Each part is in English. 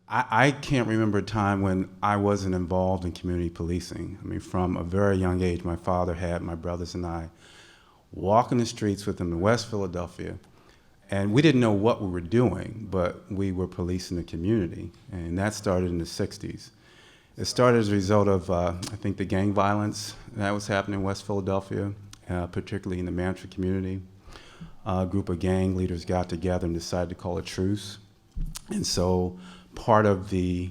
I can't remember a time when I wasn't involved in community policing. I mean, from a very young age, my father had my brothers and I walking the streets with him in West Philadelphia. And we didn't know what we were doing, but we were policing the community. And that started in the 60s. It started as a result of, I think, the gang violence that was happening in West Philadelphia, particularly in the Mantua community. A group of gang leaders got together and decided to call a truce. And so part of the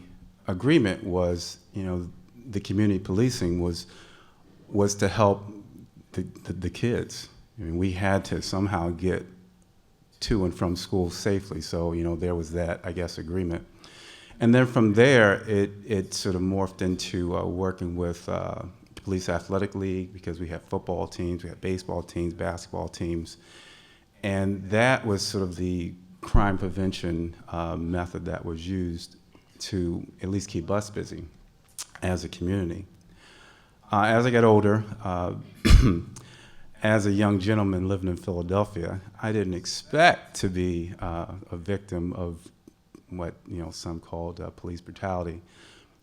agreement was, the community policing was to help the kids. I mean, we had to somehow get to and from school safely. So, there was that, I guess, agreement. And then from there, it sort of morphed into working with the Police Athletic League, because we had football teams, we had baseball teams, basketball teams. And that was sort of the crime prevention method that was used to at least keep us busy as a community. As I got older, as a young gentleman living in Philadelphia, I didn't expect to be a victim of what some called police brutality,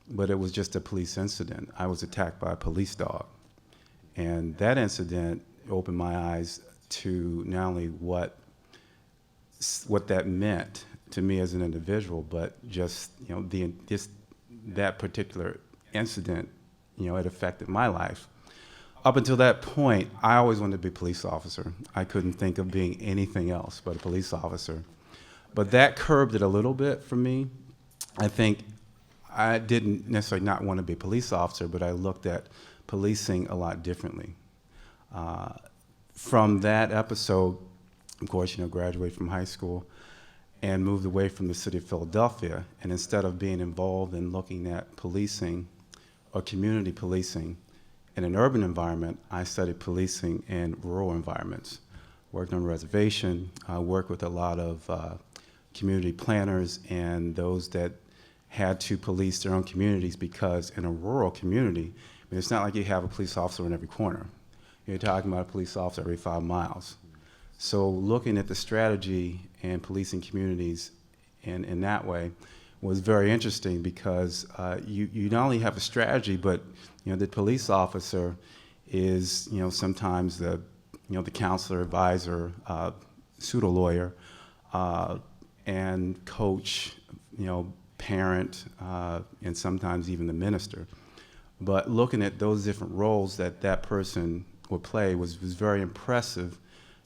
but it was just a police incident. I was attacked by a police dog, and that incident opened my eyes to not only what that meant to me as an individual, but just that particular incident, it affected my life. Up until that point, I always wanted to be a police officer. I couldn't think of being anything else but a police officer. But that curbed it a little bit for me. I think I didn't necessarily not want to be a police officer, but I looked at policing a lot differently. From that episode, of course, graduated from high school and moved away from the city of Philadelphia. And instead of being involved in looking at policing or community policing in an urban environment, I studied policing in rural environments. Worked on a reservation, worked with a lot of community planners and those that had to police their own communities, because in a rural community, it's not like you have a police officer in every corner. You're talking about a police officer every 5 miles. So looking at the strategy and policing communities in that way was very interesting, because you not only have a strategy, but the police officer is sometimes the counselor, advisor, pseudo lawyer, and coach, parent, and sometimes even the minister. But looking at those different roles that person would play was very impressive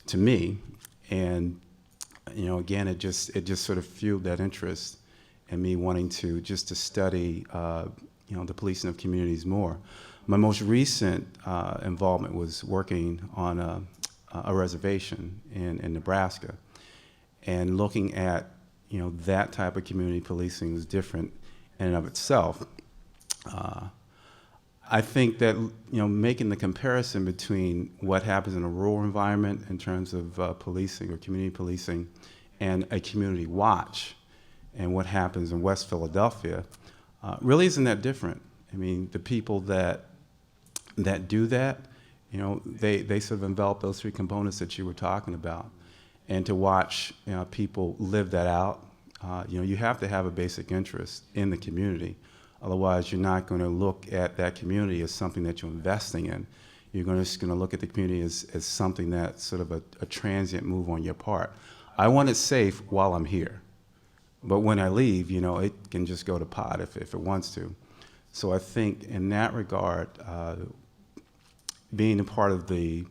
to me. And again, it just sort of fueled that interest in me wanting to study the policing of communities more. My most recent involvement was working on a reservation in Nebraska, and looking at that type of community policing was different in and of itself. I think that making the comparison between what happens in a rural environment in terms of policing or community policing and a community watch and what happens in West Philadelphia really isn't that different. I mean, the people that do that, they sort of envelop those 3 components that you were talking about. And to watch people live that out, you have to have a basic interest in the community. Otherwise, you're not going to look at that community as something that you're investing in. You're just going to look at the community as something that's sort of a transient move on your part. I want it safe while I'm here. But when I leave, it can just go to pot if it wants to. So I think in that regard, being a part of the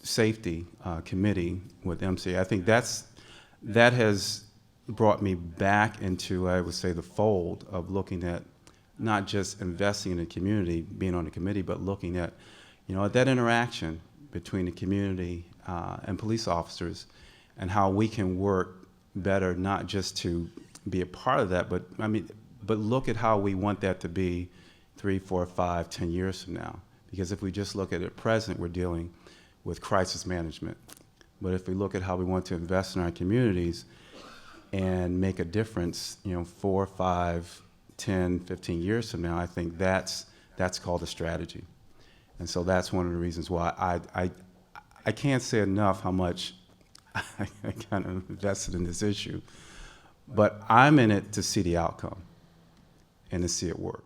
safety committee with MCA, I think that has brought me back into, I would say, the fold of looking at not just investing in the community, being on the committee, but looking at, at that interaction between the community and police officers, and how we can work better, not just to be a part of that, but look at how we want that to be 3, 4, 5, 10 years from now. Because if we just look at it present, we're dealing with crisis management. But if we look at how we want to invest in our communities and make a difference, 4, 5, 10, 15 years from now, I think that's called a strategy. And so that's one of the reasons why I can't say enough how much I kind of invested in this issue. But I'm in it to see the outcome and to see it work.